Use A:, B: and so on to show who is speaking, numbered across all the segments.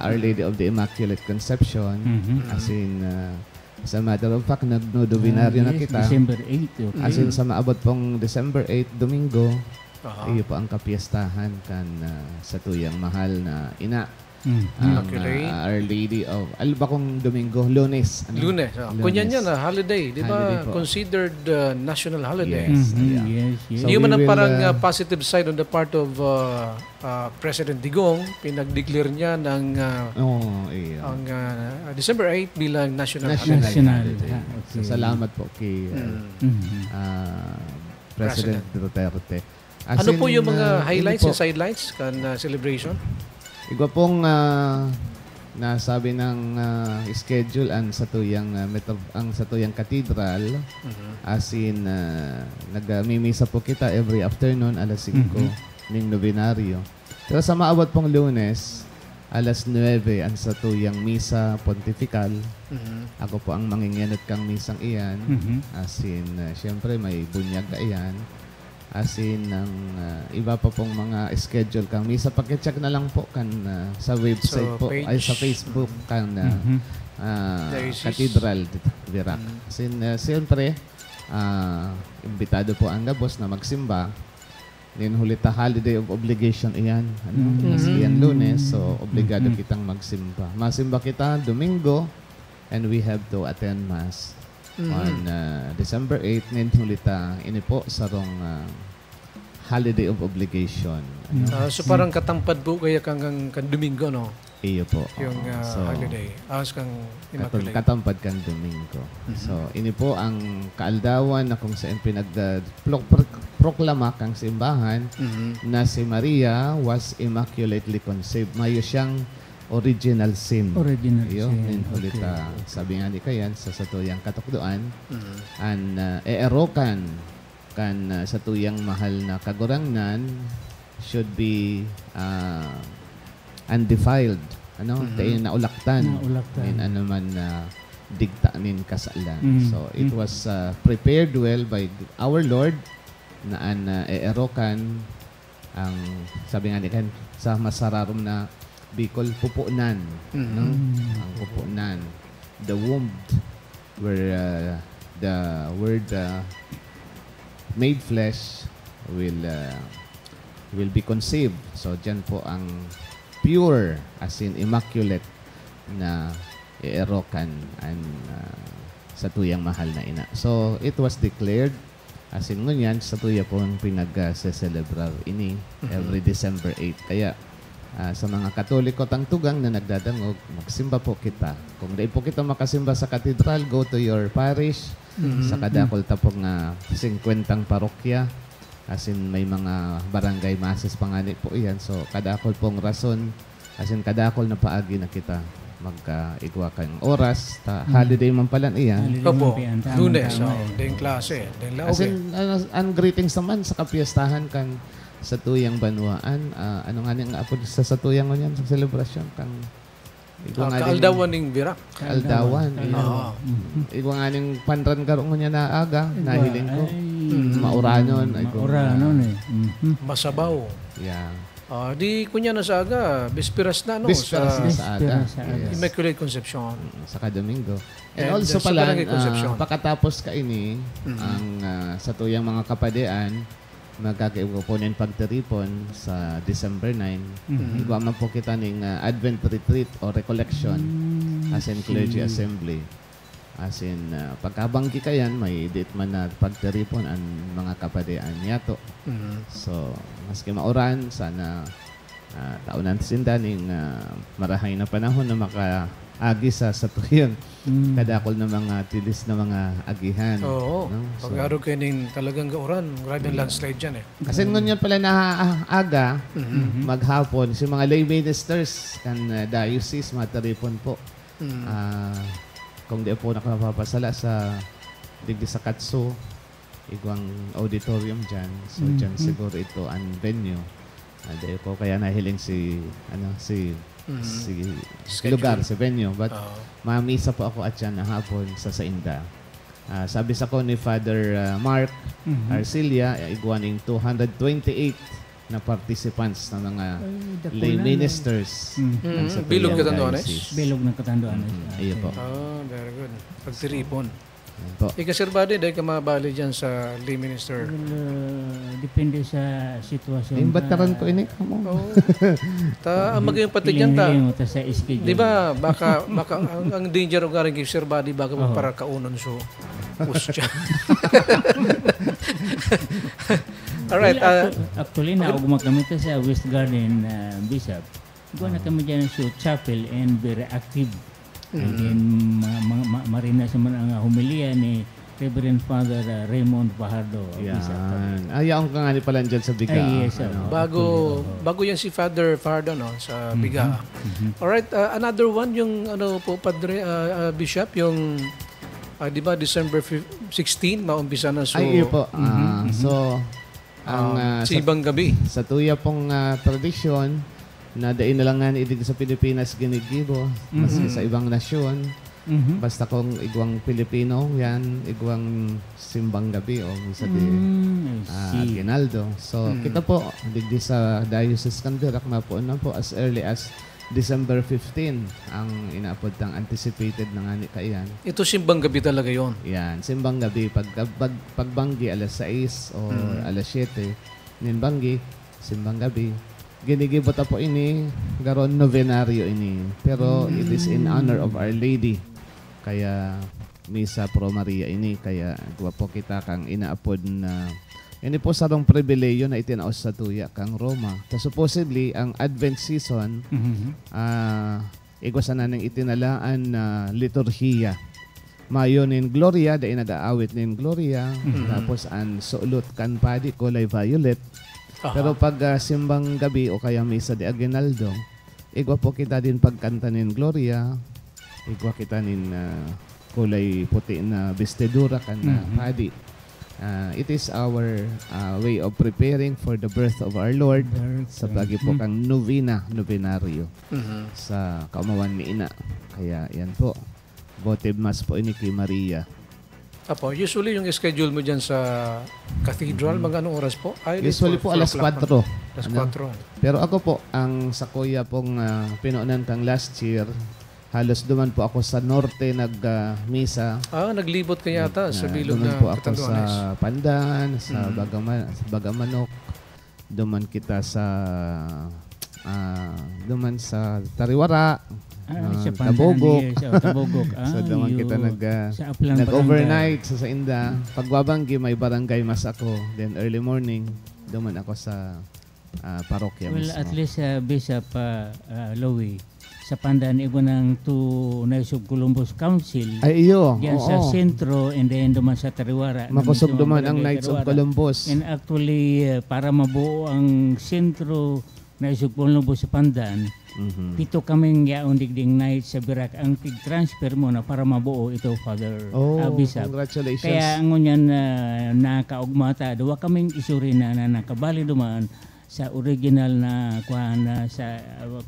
A: Our Lady of the Immaculate Conception. As in, as a matter of fact, nagnodovinaryo na kita.
B: December 8. Okay.
A: As in, sa maabot pong December 8, Domingo, iyo po ang kapiestahan kan sa tuyang mahal na ina. Ang Our Lady of, ba kung Domingo? Lunes.
C: Lunes. Kunyan yan, holiday. Di ba? Considered national holiday.
A: Yes.
B: Yes.
A: So
C: Hindi
A: we
C: man ang
A: will,
C: parang positive side on the part of President Digong. Pinag-declare niya ng ang December 8 bilang national holiday.
A: holiday.
B: Okay.
A: So, salamat po kay President Duterte. As
C: Ano
A: in,
C: po yung mga highlights
A: hindi
C: and sidelights kan celebration?
A: Igwa pong nasabi ng schedule ang satuyang ang satuyang cathedral. As in nagmimisa po kita every afternoon alas 5 ning novenaryo. Pero sa maabot pong Lunes alas 9 ang satuyang misa pontifical. Ako po ang mangingyanot kang misang iyan. As in syempre may bunyag ka iyan. As in, iba pa pong mga schedule kang misa. Pag-check na lang po kan sa website po, ay sa Facebook kan Cathedral Virac. As in, siyempre, imbitado po ang gabos na magsimba. Then hulita holiday of obligation iyan. Kasi yan Lunes, so obligado kitang magsimba. Masimba kita Domingo and we have to attend Mass. On December 8, hulita ini po sarong holiday of obligation.
C: So parang katampad po kaya kang Domingo, no?
A: Iyo po.
C: Yung holiday. Kang Immaculate.
A: Katampad kang Domingo. So ini po ang kaaldawan na kung saan proklama kang simbahan na si Maria was immaculately conceived. Mayo siyang original sin. Sin. Hulita, sabi nga ni Kayan, sa satuyang katukduan, an erokan kan sa tuyang mahal na kagurangnan should be undefiled. Tayo naulaktan. In man digta nin kasalan. So, it was prepared well by our Lord na an erokan ang, sabi nga ni Kayan, sa masararom na Bicol, pupunan. No? Ang pupunan. The womb where the word made flesh will be conceived. So, dyan po ang pure, as in immaculate, na erokan and sa tuyang mahal na ina. So, it was declared, as in ngunyan, sa tuya po pinag-celebrar ini every December 8. Kaya, sa mga Katoliko tangtugang na nagdadangog, magsimba po kita. Kung di po kita makasimba sa katedral, go to your parish. Sa kadakol tapong 50 parokya. As in, may mga barangay masses pangani po iyan. So, kadakol pong rason, as in, kadakol na paagi na kita magka-igwa kang oras. Holiday man pala iyan.
C: Opo, Lunes. Ding klase.
A: As in, ang greetings naman sa kapiestahan kang sa tuyang banwaan, ano nga niyang apod sa tuyang mo niyan sa selebrasyon kang
C: kaaldawan ning Virac.
A: Kaaldawan. Igwa nga niyang panran karong niya na aga, nahiling ko. Mauranon.
B: Mauranon
C: Masabaw.
A: Yeah.
C: Di kunya na sa aga, bisperas na no
A: Bisperas na sa aga.
C: Immaculate Conception.
A: Sa Domingo. And also pala, pagkatapos kaini, ang sa tuyang mga kapadian, magkakaiwaponin pagtiripon sa December 9. Igwa man po kita ng Advent Retreat o Recollection as in Clergy Assembly. As in, pagkabangki kayan, may date man na pagtiripon ang mga kapadian yato. So, maski mauran, sana taunan sinda ng marahay na panahon na makaagi sa tuyang kadakol na mga tilis na mga agihan.
C: Oo. No? So, pag-aro kayo ng talagang gauran, grabe ang landslide dyan
A: Kasi ngunyan pala na aga, maghapon, si mga lay ministers kan diocese, mataripon po. Kung di po nakapapasala sa digdi sa Katso, igwang auditorium dyan. So dyan siguro ito ang venue. Di ko kaya nahiling si lugar, si venue. But mamisa po ako at yan na hapon sa Sainda. Sabi sa ko ni Father Mark Arcilia, igwaning 228 na participants ng mga
B: Dako
A: lay
B: na,
A: ministers. ng Satuyang
C: Bilog Catanduanes?
A: Diocese.
B: Bilog ng Catanduanes.
A: Iyo po.
C: Very good. Pagtiripon.
A: Yan po.
C: Ika Sir Buddy, dahil ka mabali dyan sa lay minister.
B: Depende sa sitwasyon.
A: Imbataran ko ini kamo.
C: Oh. Ang magiging pati dyan ta.
B: Hiling-hiling mo ta sa schedule.
C: Di ba, baka ang danger of garing kay Sir Buddy, baka para kaunon so. Usya. Alright.
B: Actually, naugma kami ta sa West Garden Bishop. Gawa na kami dyan sa chapel and very active. And then, marina sa mga humilia ni Reverend Father Raymond Fajardo.
A: Yan. Ayaw ka nga ni pala dyan sa Biga.
B: Ay, yes, sir.
C: Bago yan si Father Fajardo no, sa Biga. Alright, another one, yung ano po, Padre Bishop, yung di ba December 16, maumpisa na so.
A: Ay, iyo po. So, ang
C: Sibang gabi.
A: sa tuya pong tradisyon, na dain na lang nga idig sa Pilipinas ginigibo, maski sa ibang nasyon. Basta kung igwang Pilipino, yan, igwang simbang gabi o misa di Aguinaldo. So, kita po, digdi sa Diocese Candiac, mapuon na po as early as December 15 ang inaapod ng anticipated na nga ni Kayan.
C: Ito simbang gabi talaga yon.
A: Yan, simbang gabi. Pagbanggi, alas 6 o alas 7, ninbanggi, simbang gabi. Ginigibot po ini, garon novenario ini. Pero it is in honor of Our Lady. Kaya Misa Pro Maria ini. Kaya po kita kang inaapod na ini po sarong pribileyo na itinaos sa tuya kang Roma. So supposedly, ang Advent season, igwasan na ng itinalaan na liturhiya. Mayo nin Gloria, dahil nag-aawit nin Gloria. Tapos ang suulot kan padi, kulay violet. Pero pag simbang gabi o kaya misa de Aguinaldo, igwa po kita din pagkanta nin Gloria, igwa kita nin kulay puti na vestidura kan padi. It is our way of preparing for the birth of our Lord sa pagi po kang novenario sa kaumawan ni Ina. Kaya yan po, votive mass po ini kay Maria.
C: Apo, usually yung schedule mo dyan sa cathedral, mga anong oras po?
A: Usually po alas 4.
C: Alas 4.
A: Pero ako po, ang sa kuya pong pinuunan kang last year, halos duman po ako sa norte nag-misa.
C: Naglibot ka yata sa bilog
A: duman
C: na
A: po ako
C: Catanduanes.
A: sa Pandan, sa Bagamanok. Duman kita sa duman sa Tariwara. Tabogok.
B: Tabogok.
A: So duman kita nag-overnight sa Inda. Pagbabanggi may barangay mas ako. Then early morning, duman ako sa parokya mismo.
B: Well, at least Bishop Louie, sa Pandan, igo ng Naisog Columbus Council.
A: Ay, iyo.
B: Diyan sa sentro and then duman sa Tariwara.
A: Makusog duman ang Knights of Columbus.
B: And actually, para mabuo ang sentro Naisog Columbus sa Pandan, pito kaming yaon digding Knights sa Birak. Ang transfer mo na para mabuo ito, Father Bishop.
A: Congratulations.
B: Kaya ang ngunyan nakaugmata, dawa kaming isuri na nakabali duman sa original na sa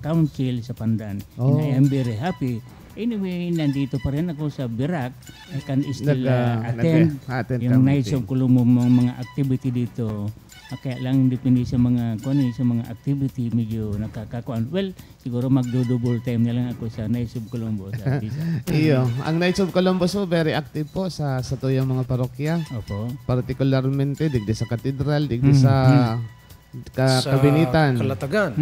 B: council sa Pandan. And I am very happy. Anyway, nandito pa rin ako sa Birak. I can still attend yung Knights of Columbus mga activity dito. Kaya lang depende sa mga activity medyo nakakakuan. Well, siguro magdo-double time na lang ako sa Knights of Columbus.
A: Iyo, ang Knights of Columbus po very active po sa tuyang mga parokya.
B: Opo.
A: Particularmente digdi sa katedral, digdi sa Kabinitan.
C: Kalatagan.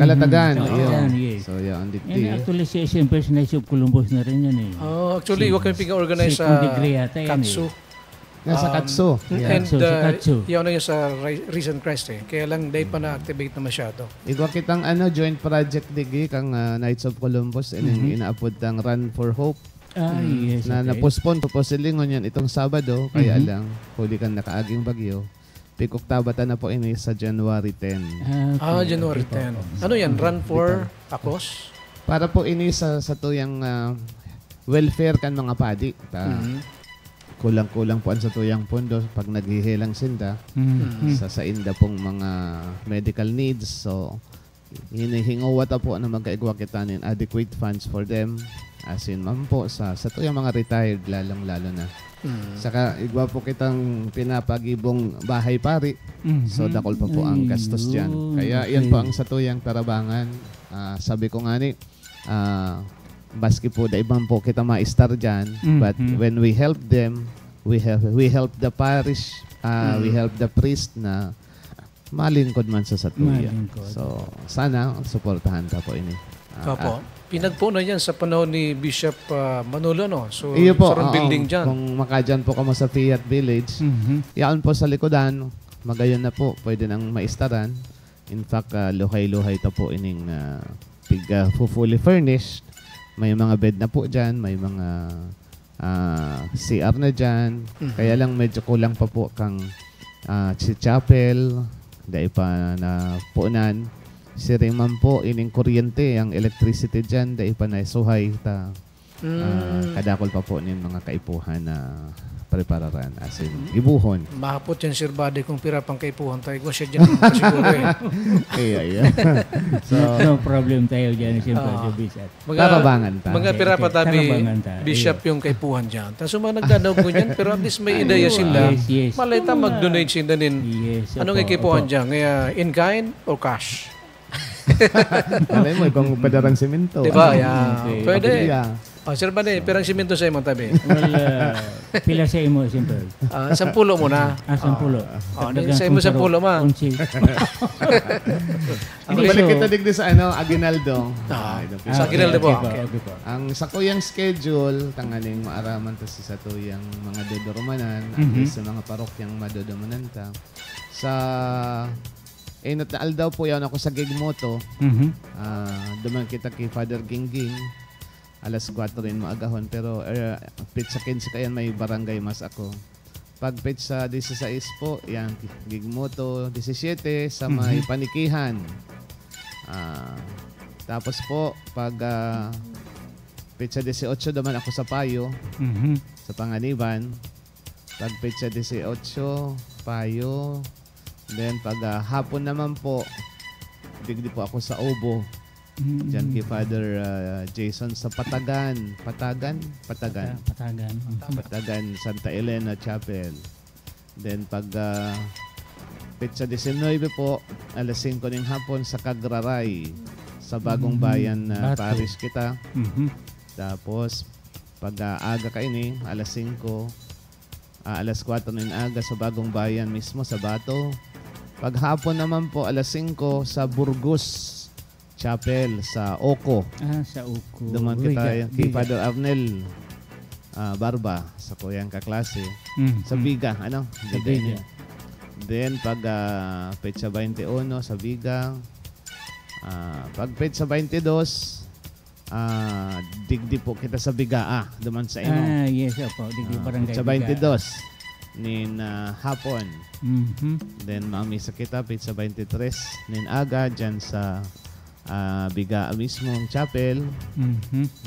B: Yes.
A: So, yeah,
B: And actually, si Knights of Columbus na rin yan eh.
C: Actually, wag kami pinga-organize sa Katsu.
A: Nasa Katsu.
C: And yun na yung sa Risen Christ eh. Kaya lang, dahil pa na-activate na masyado.
A: Igwa kitang joint project digi kang Knights of Columbus and inaapod tang Run for Hope.
B: Yes.
A: Na na-postpone po silingon yan itong Sabado. Kaya lang, huli kang nakaaging bagyo. Pikok tabatan na po ini sa January 10.
C: January 10. Ano yan? Run for Akos?
A: Para po ini sa tuyang welfare kan mga padi. Kulang-kulang po ang sa tuyang pondo pag naghihilang sinda sa inda pong mga medical needs. So, hinihingawata po na magkaigwa kita adequate funds for them. As in, ma'am po, sa tuyang mga retired, lalong-lalo na. Saka igwa po kitang pinapagibong bahay pari. So dakol pa po ang gastos dyan. Kaya yan po ang satuyang tarabangan. Sabi ko nga ni, baski po da ibang po kita ma-star dyan. But when we help them, we help the parish, we help the priest na malingkod man sa satuya. So sana suportahan ta po ini.
C: Opo. Pinagpuno yan sa panahon ni Bishop Manolo, no? So,
A: iyo po,
C: sa building dyan.
A: Kung makadyan po ka mo sa Fiat Village, yan po sa likodan, magayon na po, pwede nang maistaran. In fact, luhay-luhay ta po ining fully furnished. May mga bed na po dyan, may mga CR na dyan. Kaya lang medyo kulang pa po kang si chapel, dahil pa na puunan. Si Raymond po, ining kuryente, ang electricity dyan, dahil pa na suhay ta. Kadakol pa po nin mga kaipuhan na prepararan, as in, ibuhon.
C: Mahapot yan, Sir Buddy, kung pira pang kaipuhan tayo. Kung siya dyan, siguro eh.
A: Kaya. So,
B: no problem tayo dyan, siyempre, Bishop.
A: tarabangan ta.
C: Mga pira pa tabi,
B: Tarabangan ta.
C: Bishop yung kaipuhan dyan. Tapos mga nagdadaog ko dyan, pero at least may ideya sila.
B: Yes.
C: Malay ta mag-donate sila din.
B: Yes.
C: Anong ikipuhan dyan? Kaya in kind or cash?
A: Alam mo, ibang padarang semento.
C: Diba?
B: Okay.
C: Pwede.
A: Yeah.
C: Sir Buddy, pirang simento sa imong tabi.
B: Well, pila sa imo, siyempre.
C: 10 muna.
B: 10.
C: Sa imo 10 ma.
A: Balik kita digdi sa Aguinaldo.
C: Sa Aguinaldo po.
B: Okay po.
A: Ang sakuyang schedule, tanganing maaraman ta sa satuyang mga dodorumanan, at least sa mga parokyang madodorumanan ta. Sa nataal daw po yan ako sa Gigmoto. Duman kita kay Father Gingging. Alas 4 rin maagahon. Pero pizza 15 kayan may barangay mas ako. Pag pizza 16 po, yan, Gigmoto 17 sa may Panikihan. Tapos po, pag pizza 18 naman ako sa Payo, sa Panganiban. Pag pizza 18, Payo. Then pag hapon naman po, digdi po ako sa Obo. Diyan kay Father Jason sa Patagan, Santa Elena Chapel. Then pag pizza 19 po, alas 5 ng hapon sa Cagraray, sa Bagong Bayan na parish kita. Tapos pag aga kaini, alas 5, alas 4 ng aga sa Bagong Bayan mismo sa Bato. Pag hapon naman po, alas 5 sa Burgos Chapel sa Oco.
B: Sa Oco.
A: Duman kita kay Father Arnel Barba sa kuyang kaklase. Sa Biga,
B: Sa Biga.
A: Then pag petsa 21 sa Biga. Pag petsa 22, digdi po kita sa Biga. Duman sa ino.
B: Yes, opo. Digdi barangay
A: Petsa 22 nin hapon. Then mamisa kita petsa 23 nin aga dyan sa Biga mismong chapel.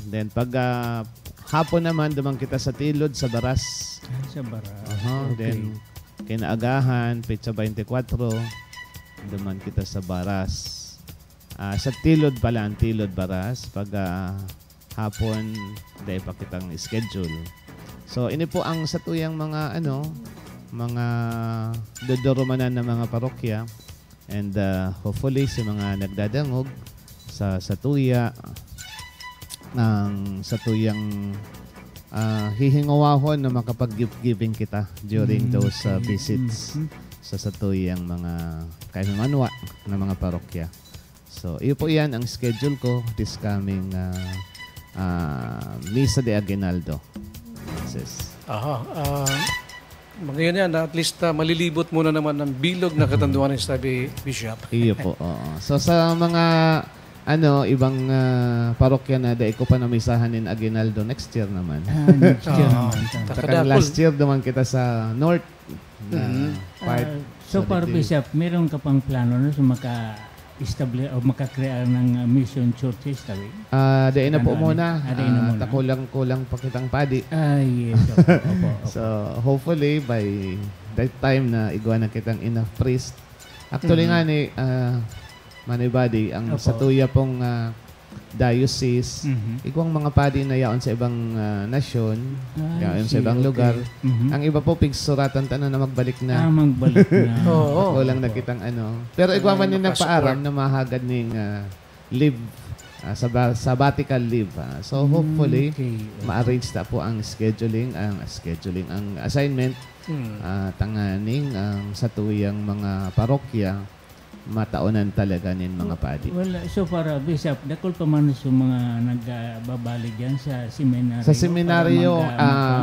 A: Then pag hapon naman, duman kita sa Tilod, sa Baras.
B: Sa Baras.
A: Okay. Then kinaagahan, petsa 24, duman kita sa Baras. Sa Tilod pala, ang Tilod Baras. Pag hapon, dahil pa kitang schedule. So, ini po ang satuyang mga mga dodorumanan na mga parokya. And hopefully sa mga nagdadangog sa satuya, ang satuyang hihingawahon na makapag-giving kita during those visits sa satuyang mga kaimanwa na mga parokya. So, iyo po yan ang schedule ko this coming Misa de Aguinaldo.
C: Ngayon yan, at least malilibot muna naman ng bilog na katanduan ng sabi Bishop.
A: Iyo po, oo. So sa mga ibang parokya na dahil ko pa namisahan in Aguinaldo next year naman.
B: Next year naman.
A: Takang last year naman kita sa North. Part.
B: So far, Bishop, meron ka pang plano na maka-establish o maka-create ng mission churches, tabi?
A: Dahil na po muna.
B: Muna.
A: Kulang pa kitang padi.
B: Yes. Opo.
A: So hopefully by that time na igwa na kitang enough priest. Actually nga ni Manibadi, ang satuya pong diocese, igwang mga padi na yaon sa ibang nasyon, yaon sa ibang lugar. Ang iba po pigsuratan tanan na magbalik na.
B: Magbalik na.
C: Oo.
A: Walang nakitang ano. Pero igwa man din nagpaaram na mahagad ning live sabbatical leave. So hopefully
B: Okay.
A: ma-arrange na po ang ang assignment tanganing ang satuyang mga parokya mataunan talaga nin mga padi.
B: Wala, so para Bishop, dakol pa man sa mga nagbabalik dyan sa seminaryo.
A: Sa seminaryo,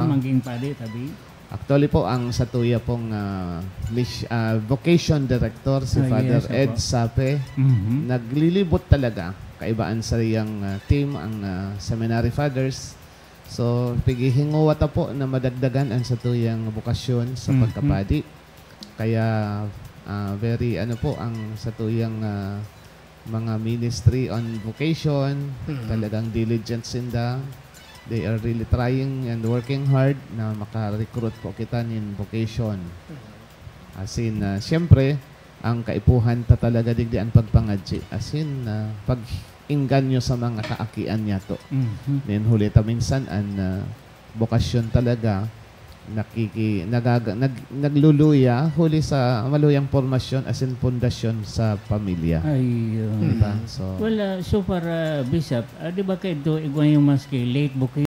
B: maging padi, tabi.
A: Actually po, ang satuya pong vocation director, si Father
B: Yes,
A: Ed
B: opo.
A: Sape, naglilibot talaga. Kaibaan sa iyang team, ang seminary fathers. So, pigihinguwata po na madagdagan ang satuyang bukasyon sa pagkapadi. Kaya, very po ang satuyang mga ministry on vocation, talagang diligent sinda. They are really trying and working hard na maka-recruit po kita nin vocation. As in, siyempre, ang kaipuhan ta talaga digdian pagpangadji. As in, pag-inggan nyo sa mga kaakian niya to. Then huli ta minsan ang bukasyon talaga nagluluya huli sa maluyang formasyon as in pundasyon sa pamilya.
B: Ayun.
A: Diba? So,
B: Wala, so para Bishop, di ba kayo ito, igwa yung maski late booking